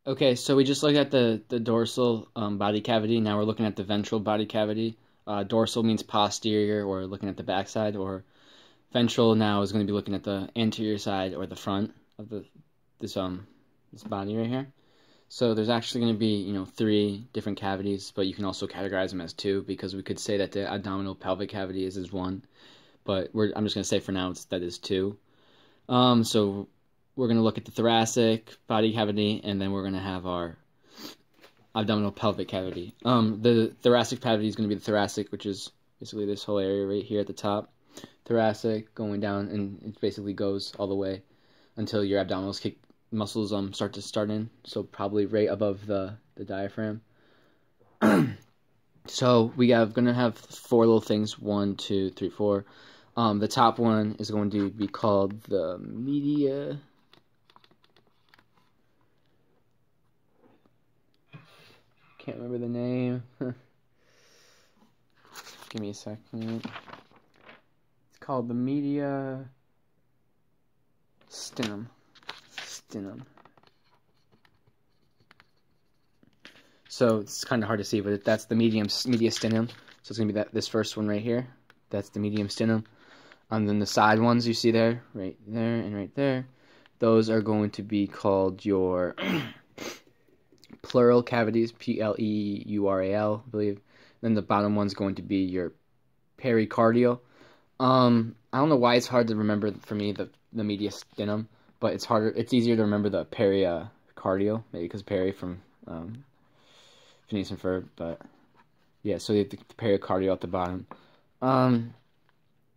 Okay, so we just looked at the dorsal body cavity. Now we're looking at the ventral body cavity. Dorsal means posterior, or looking at the backside, or ventral now is going to be looking at the anterior side or the front of this body right here. So there's actually going to be three different cavities, but you can also categorize them as two, because we could say that the abdominal pelvic cavity is one, but I'm just going to say for now that is two. So we're going to look at the thoracic body cavity, and then we're going to have our abdominal pelvic cavity. The thoracic cavity is going to be the thoracic, which is basically this whole area right here at the top. Thoracic going down, and it basically goes all the way until your abdominal muscles start in. So probably right above the diaphragm. So we are going to have four little things. 1, 2, 3, 4. The top one is going to be called the media. Can't remember the name. Give me a second. It's called the media stinum. So it's kind of hard to see, but that's the media stinum. So it's going to be this first one right here. That's the medium stinum. And then the side ones you see there, right there and right there, those are going to be called your pleural cavities, Pleural, I believe. Then the bottom one's going to be your pericardial. I don't know why it's hard to remember for me the mediastinum, but it's easier to remember the pericardial, maybe because peri from Phineas and Ferb, but yeah, so you have the pericardial at the bottom.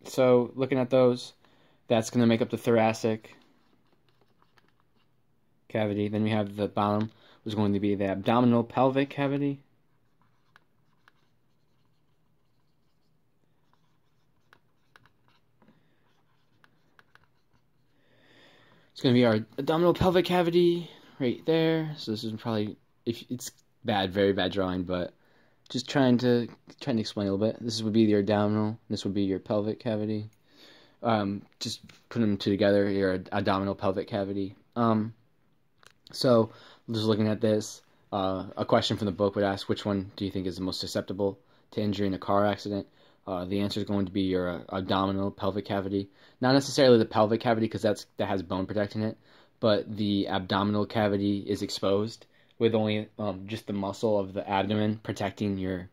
So looking at those, that's going to make up the thoracic cavity. Then we have the bottom, which is going to be the abdominal pelvic cavity. It's going to be our abdominal pelvic cavity right there. So this is probably, if it's bad, very bad drawing, but just trying to explain a little bit. This would be your abdominal. This would be your pelvic cavity. Just put them two together. Your abdominal pelvic cavity. So just looking at this, a question from the book would ask, which one do you think is the most susceptible to injury in a car accident? The answer is going to be your abdominal pelvic cavity. Not necessarily the pelvic cavity, because that has bone protecting it, but the abdominal cavity is exposed with only just the muscle of the abdomen protecting your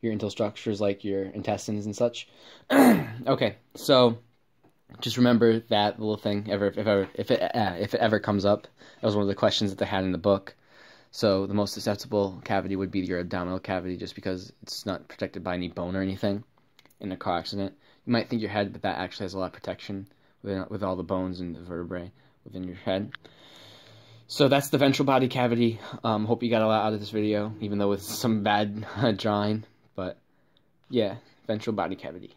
internal structures like your intestines and such. Okay, so just remember that little thing if it ever comes up. That was one of the questions that they had in the book. So the most susceptible cavity would be your abdominal cavity, just because it's not protected by any bone or anything in a car accident. You might think your head, but that actually has a lot of protection with all the bones and the vertebrae within your head. So that's the ventral body cavity. Hope you got a lot out of this video, even though with some bad drawing. But yeah, ventral body cavity.